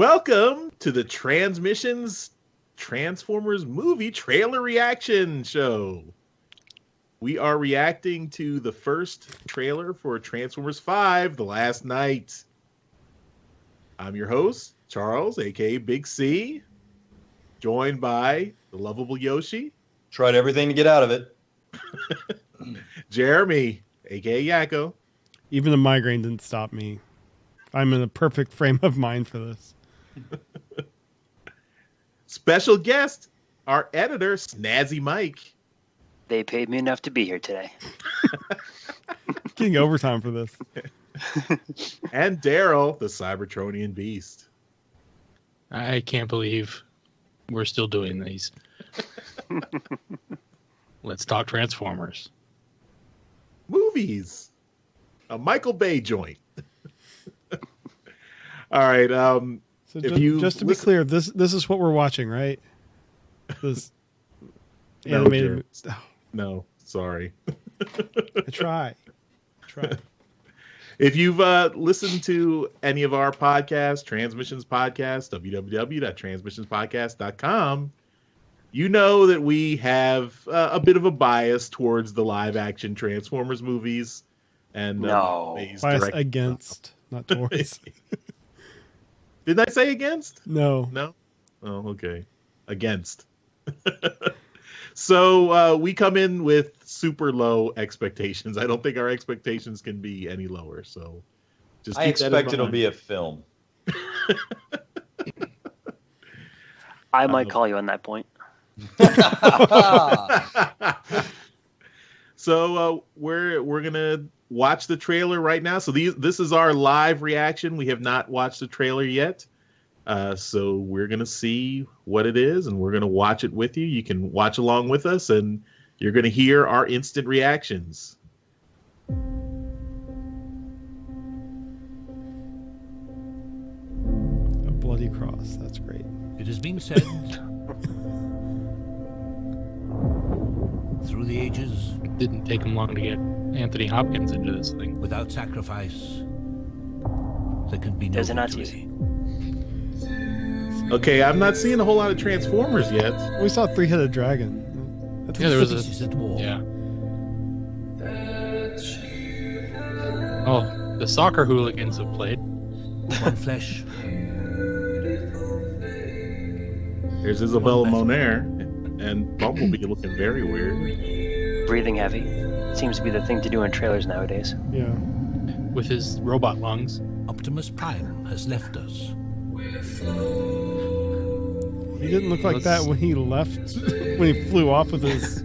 Welcome to the TransMissions Transformers movie trailer reaction show. We are reacting to the first trailer for Transformers 5, The Last Night. I'm your host, Charles, aka Big C, joined by the lovable Yoshi. Tried everything to get out of it. Jeremy, aka Yakko. Even the migraine didn't stop me. I'm in a perfect frame of mind for this. Special guest, our editor, Snazzy Mike. They paid me enough to be here today. Getting overtime for this. And Daryl, the Cybertronian beast. I can't believe we're still doing these. Let's talk Transformers. Movies. A Michael Bay joint. All right. So just to be clear, this is what we're watching, right? This animated. No, sorry. I try. If you've listened to any of our podcasts, Transmissions Podcast, www.transmissionspodcast.com, you know that we have a bit of a bias towards the live-action Transformers movies. And bias against, not towards. Didn't I say against? No. No? Oh, okay. Against. So we come in with super low expectations. I don't think our expectations can be any lower. So just I expect it'll be a film. I might call you on that point. So we're gonna watch the trailer right now. So this is our live reaction. We have not watched the trailer yet. So we're going to see what it is, and we're going to watch it with you. You can watch along with us, and you're going to hear our instant reactions. A bloody cross. That's great. It has been said through the ages, It didn't take him long to get Anthony Hopkins into this thing. without sacrifice, there can be no Does it not victory. Okay, I'm not seeing a whole lot of Transformers yet. We saw a three-headed dragon. That's Yeah, there was Cities at war. Yeah. Oh, the soccer hooligans have played. One flesh. There's Isabella Moner and Bumblebee looking very weird. Breathing heavy. Seems to be the thing to do in trailers nowadays. Yeah. With his robot lungs. Optimus Prime has left us. He didn't look like that when he left, when he flew off with his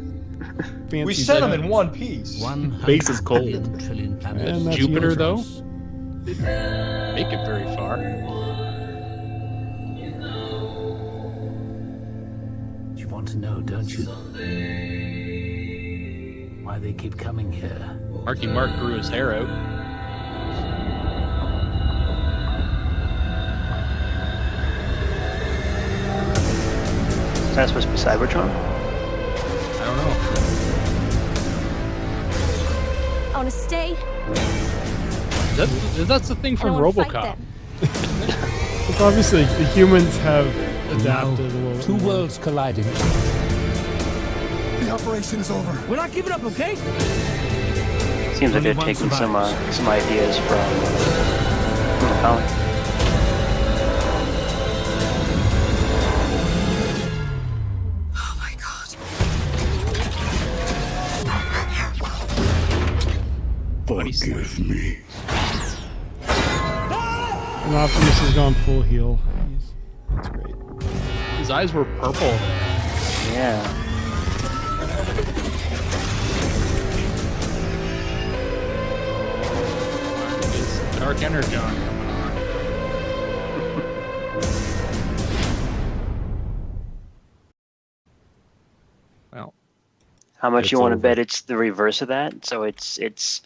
fancy We sent him jet. in one piece. Base is cold. 100 trillion planets. And that's Jupiter, though? universe. Didn't make it very far. You want to know, don't you? Why they keep coming here. Marky Mark grew his hair out. Is that supposed to be Cybertron? I don't know. I want to stay. That's the thing I from don't wanna fight RoboCop. them. It's obviously the humans have adapted a little bit Two more. worlds colliding. The operation is over. We're not giving up, okay? Seems like Only they're one taking survives. some ideas from the comic. Oh my god. Forgive me. And Optimus has gone full heal. That's great. His eyes were purple. Yeah. His Dark Energon coming on. Well, How much It's you want to over. bet it's the reverse of that? So it's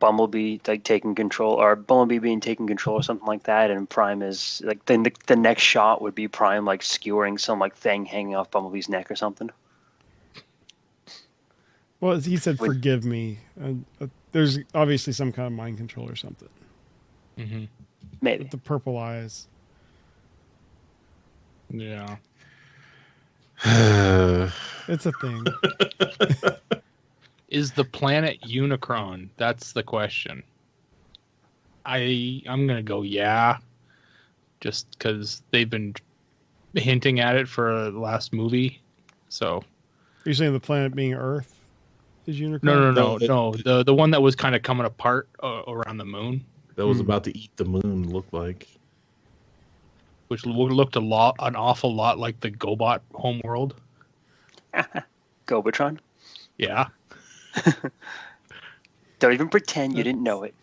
Bumblebee like taking control, or Bumblebee being taken control, or something like that, and Prime is like the next shot would be Prime like skewering some like thing hanging off Bumblebee's neck or something. Well, he said, With- "Forgive me." There's obviously some kind of mind control or something. mm-hmm. Maybe. With the purple eyes. Yeah. It's a thing. Is the planet Unicron? That's the question. I'm gonna go just because they've been hinting at it for the last movie. So You're saying the planet being Earth is Unicron? No. The one that was kind of coming apart around the moon, That was about to eat the moon, looked like. which looked an awful lot like the GoBot homeworld. Gobatron. Yeah. Don't even pretend you didn't know it.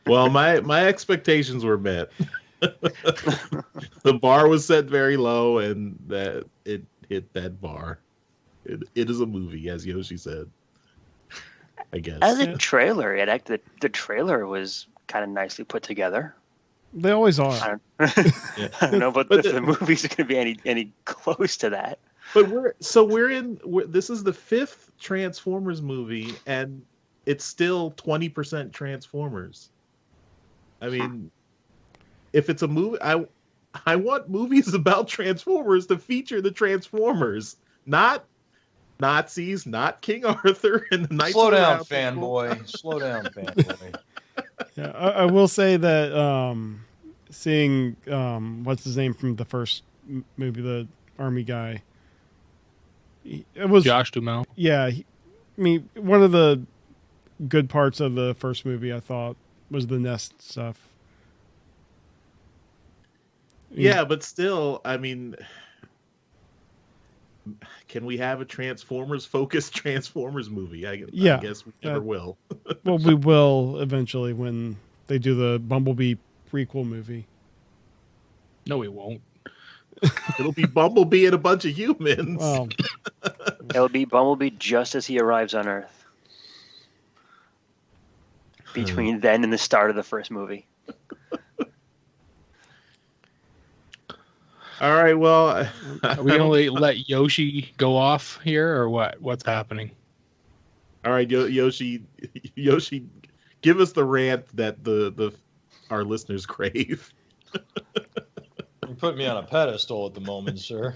Well, my expectations were met. The bar was set very low, and that it hit that bar. It is a movie, as Yoshi said. I guess. As a trailer, the trailer was kind of nicely put together. They always are. I don't know, but if the movies are going to be any close to that. But this is the 5th Transformers movie, and it's still 20% Transformers. I mean, if it's a movie, I want movies about Transformers to feature the Transformers, not Nazis, not King Arthur and the Knights. Slow of the down, Round fanboy. Slow down, fanboy. Yeah, I will say that seeing what's his name from the first movie, the army guy. It was Josh Duhamel. Yeah, one of the good parts of the first movie, I thought, was the nest stuff. Yeah, but still, I mean, can we have a Transformers-focused Transformers movie? I guess we never will. Well, we will eventually when they do the Bumblebee prequel movie. No, we won't. It'll be Bumblebee and a bunch of humans. Well, It'll be Bumblebee just as he arrives on Earth. Between then and the start of the first movie. All right, well, Are we going to let Yoshi go off here, or what? What's happening? all right, Yoshi, give us the rant that our listeners crave. You put me on a pedestal at the moment, sir.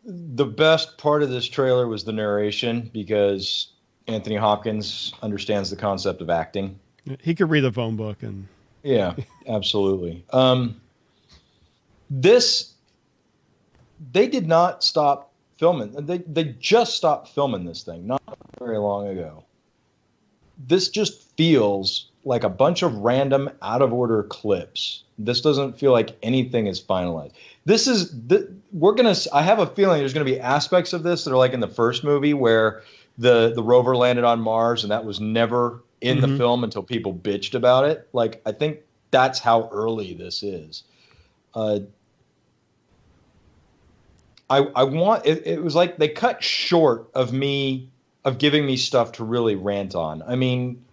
The best part of this trailer was the narration, because Anthony Hopkins understands the concept of acting. he could read a phone book and Yeah, absolutely. They did not stop filming. They just stopped filming this thing not very long ago. This just feels like a bunch of random out of order clips. This doesn't feel like anything is finalized. I have a feeling there's going to be aspects of this that are like in the first movie where the rover landed on Mars and that was never in the film until people bitched about it. Like, I think that's how early this is. I want it was like they cut short of giving me stuff to really rant on. I mean,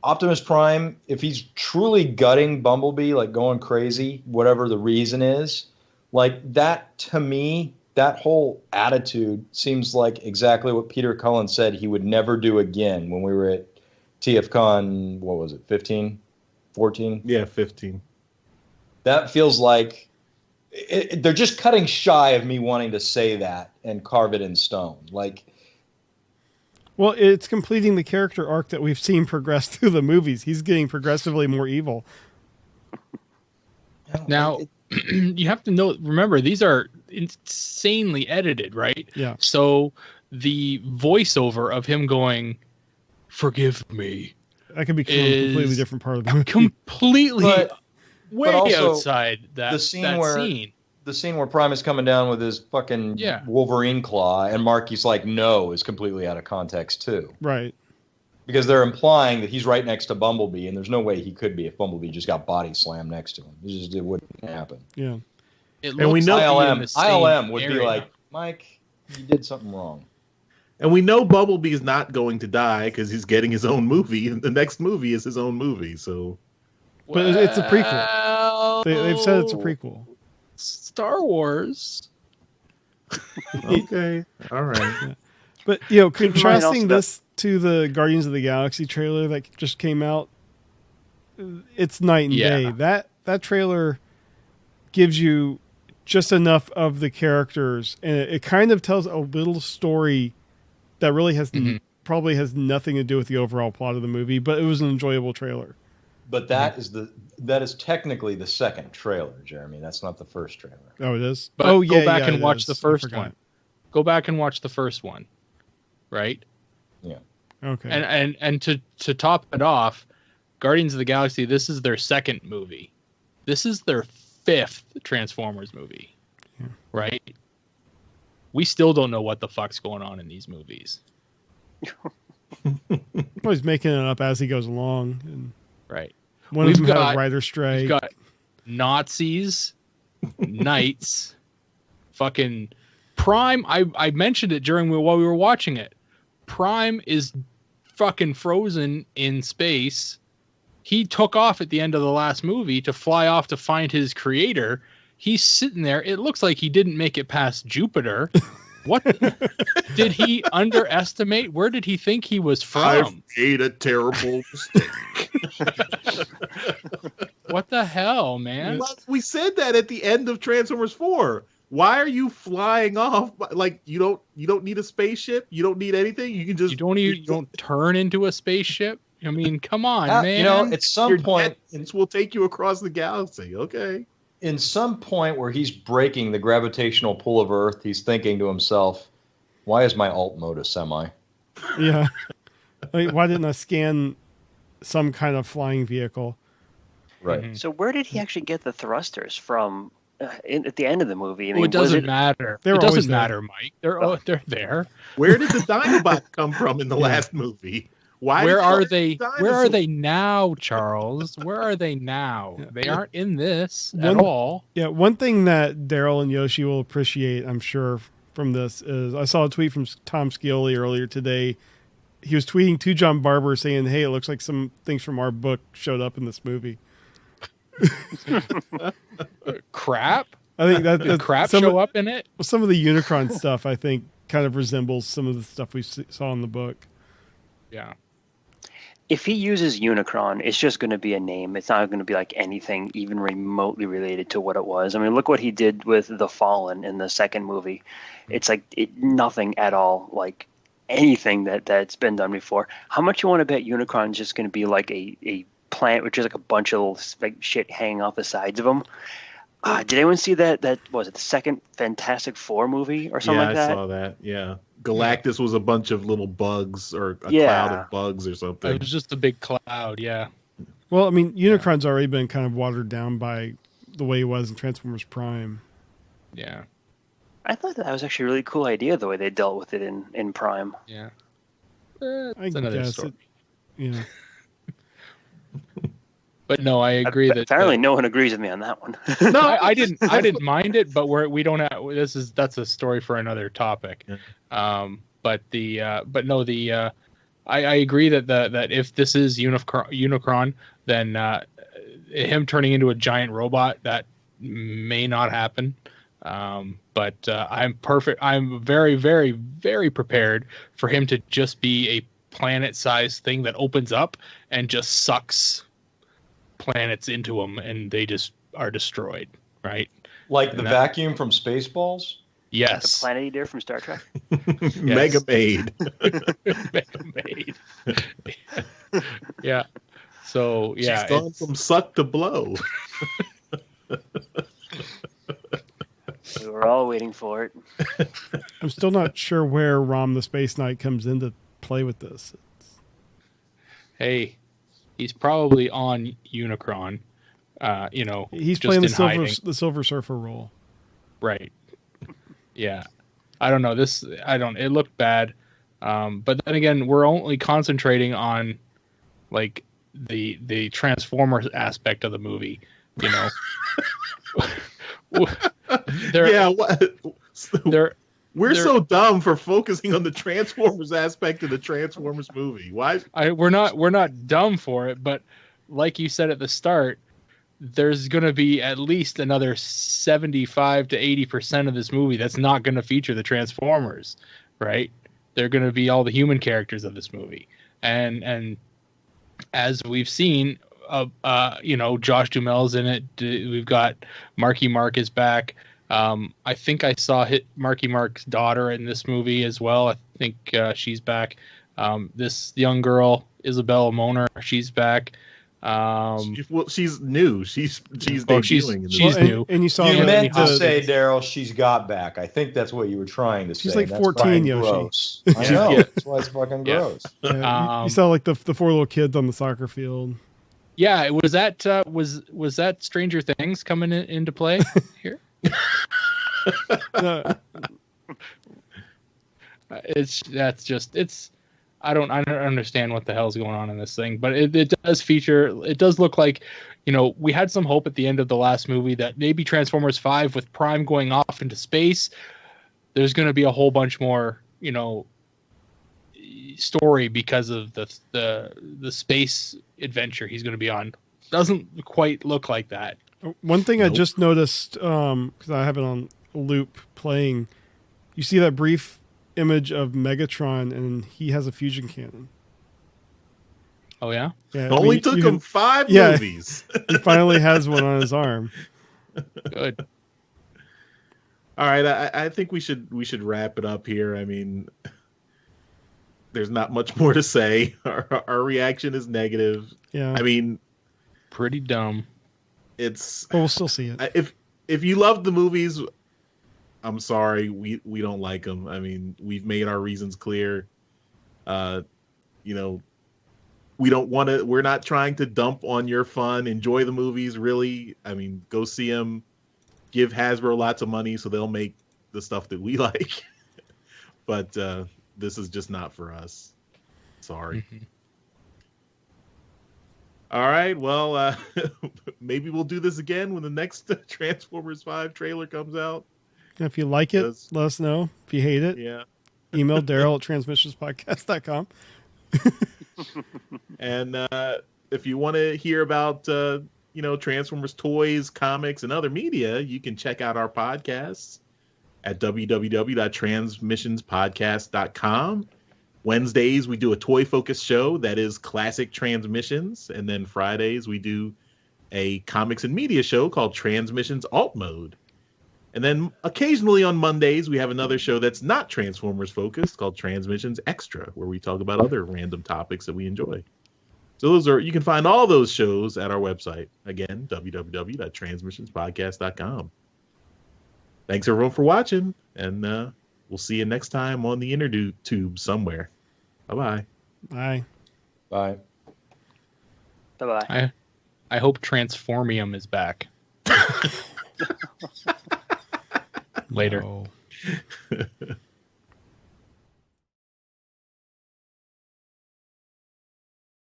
Optimus Prime, if he's truly gutting Bumblebee, like going crazy, whatever the reason is, like that, to me, that whole attitude seems like exactly what Peter Cullen said he would never do again when we were at TFCon, what was it, 15, 14? Yeah, 15. That feels like they're just cutting shy of me wanting to say that and carve it in stone. Like, well, it's completing the character arc that we've seen progress through the movies. He's getting progressively more evil. Now, you have to remember, these are insanely edited, right? Yeah. So the voiceover of him going, "Forgive me," That could be a completely different part of the movie. Completely way also, outside that scene. The scene where Prime is coming down with his fucking Wolverine claw, and Marky's like, "No," is completely out of context too. Right. Because they're implying that he's right next to Bumblebee, and there's no way he could be if Bumblebee just got body slammed next to him. It wouldn't happen. Yeah. And we know ILM would be like, "Mike, you did something wrong." And we know Bumblebee is not going to die because he's getting his own movie, and the next movie is his own movie. So, but it's a prequel. They've said it's a prequel. Star Wars. Okay. All right. But contrasting this to the Guardians of the Galaxy trailer that just came out, it's night and day. That trailer gives you just enough of the characters, and it kind of tells a little story that really has probably has nothing to do with the overall plot of the movie, but it was an enjoyable trailer. But that is technically the second trailer, Jeremy. That's not the first trailer. Oh, it is. But go back and watch the first one. Go back and watch the first one, right? Yeah. Okay. And to top it off, Guardians of the Galaxy, this is their second movie. This is their fifth Transformers movie, right? We still don't know what the fuck's going on in these movies. Well, he's making it up as he goes along. And right. One of them had a writer's strike. We've got Nazis, knights, fucking Prime. I mentioned it while we were watching it. Prime is fucking frozen in space. He took off at the end of the last movie to fly off to find his creator. He's sitting there. It looks like he didn't make it past Jupiter. What did he underestimate? Where did he think he was from? I've made a terrible mistake. What the hell, man? Well, we said that at the end of Transformers 4. Why are you flying off? Like you don't need a spaceship. You don't need anything. You can just you don't turn into a spaceship. I mean, come on, man. At some point, will take you across the galaxy. Okay. In some point where he's breaking the gravitational pull of Earth, he's thinking to himself, "Why is my alt mode a semi?" Yeah. Why didn't I scan some kind of flying vehicle? Right. Mm-hmm. So where did he actually get the thrusters from? At the end of the movie, it doesn't matter. It doesn't matter, Mike. They're there. Where did the Dinobots come from in the last movie? Where are they? Where are they now, Charles? Where are they now? They aren't in this at all. Yeah, one thing that Daryl and Yoshi will appreciate, I'm sure, from this is I saw a tweet from Tom Scioli earlier today. He was tweeting to John Barber saying, "Hey, it looks like some things from our book showed up in this movie." Crap. I think that crap show up in it. Some of the Unicron stuff, I think, kind of resembles some of the stuff we saw in the book. Yeah. If he uses Unicron, it's just going to be a name. It's not going to be like anything even remotely related to what it was. I mean, look what he did with The Fallen in the second movie. It's like nothing at all like anything that's been done before. How much you want to bet Unicron's just going to be like a plant, which is like a bunch of little like shit hanging off the sides of them? Did anyone see that? That was it. The second Fantastic Four movie or something like that? Yeah, I saw that. Yeah, Galactus was a bunch of little bugs or a cloud of bugs or something. It was just a big cloud. Yeah. Well, I mean, Unicron's already been kind of watered down by the way he was in Transformers Prime. Yeah. I thought that was actually a really cool idea the way they dealt with it in Prime. Yeah. It's another story. Yeah. But no, I agree that apparently no one agrees with me on that one. No, I didn't mind it, but we don't have that's a story for another topic. Yeah. But I agree that if this is Unicron, then him turning into a giant robot, that may not happen. But I'm very, very, very prepared for him to just be a planet-sized thing that opens up and just sucks planets into them, and they just are destroyed, right? Like the vacuum from Spaceballs? Yes. The Planet Eater from Star Trek? Mega Maid. Mega Maid. Yeah. So, yeah. She's gone from suck to blow. We were all waiting for it. I'm still not sure where Rom the Space Knight comes into play with this. Hey, he's probably on Unicron. He's just playing the Silver Surfer role. Right. Yeah. I don't know. It looked bad. But then again, we're only concentrating on like the Transformers aspect of the movie, you know. We're so dumb for focusing on the Transformers aspect of the Transformers movie. Why? We're not dumb for it, but like you said at the start, there's going to be at least another 75 to 80% of this movie that's not going to feature the Transformers, right? They're going to be all the human characters of this movie. And as we've seen, Josh Duhamel's in it. We've got Marky Mark is back. I think I saw Marky Mark's daughter in this movie as well. I think she's back. This young girl, Isabella Moner, she's back. She's new. She's debuting. She's new. And you saw you meant to say, Daryl, she's got back. I think that's what you were trying to say. She's like 14, Yoshi. Gross. I know. That's why it's fucking gross. You saw like the 4 little kids on the soccer field. Yeah, was that Stranger Things coming into play here? I don't understand what the hell's going on in this thing, but it does look like, we had some hope at the end of the last movie that maybe Transformers 5 with Prime going off into space, there's going to be a whole bunch more, story because of the space adventure he's going to be on. Doesn't quite look like that. One thing I just noticed, because I have it on loop playing, you see that brief image of Megatron, and he has a fusion cannon. Oh yeah? It only took him 5 movies. He finally has one on his arm. Good. All right, I think we should wrap it up here. I mean, there's not much more to say. Our reaction is negative. Yeah. I mean, pretty dumb. It's. But we'll still see it. If you love the movies, I'm sorry, we don't like them. I mean, we've made our reasons clear. We don't want to. We're not trying to dump on your fun. Enjoy the movies, really. I mean, go see them. Give Hasbro lots of money so they'll make the stuff that we like. But this is just not for us. Sorry. Mm-hmm. All right. Well, maybe we'll do this again when the next Transformers 5 trailer comes out. If you like it, let us know. If you hate it, email Daryl at transmissionspodcast.com. And if you want to hear about Transformers toys, comics, and other media, you can check out our podcasts at www.transmissionspodcast.com. Wednesdays, we do a toy-focused show that is Classic Transmissions. And then Fridays, we do a comics and media show called Transmissions Alt Mode. And then occasionally on Mondays, we have another show that's not Transformers-focused called Transmissions Extra, where we talk about other random topics that we enjoy. So you can find all those shows at our website. Again, www.transmissionspodcast.com. Thanks, everyone, for watching. And we'll see you next time on the inner tube somewhere. Bye-bye. Bye. Bye. Bye-bye. I hope Transformium is back. Later. No.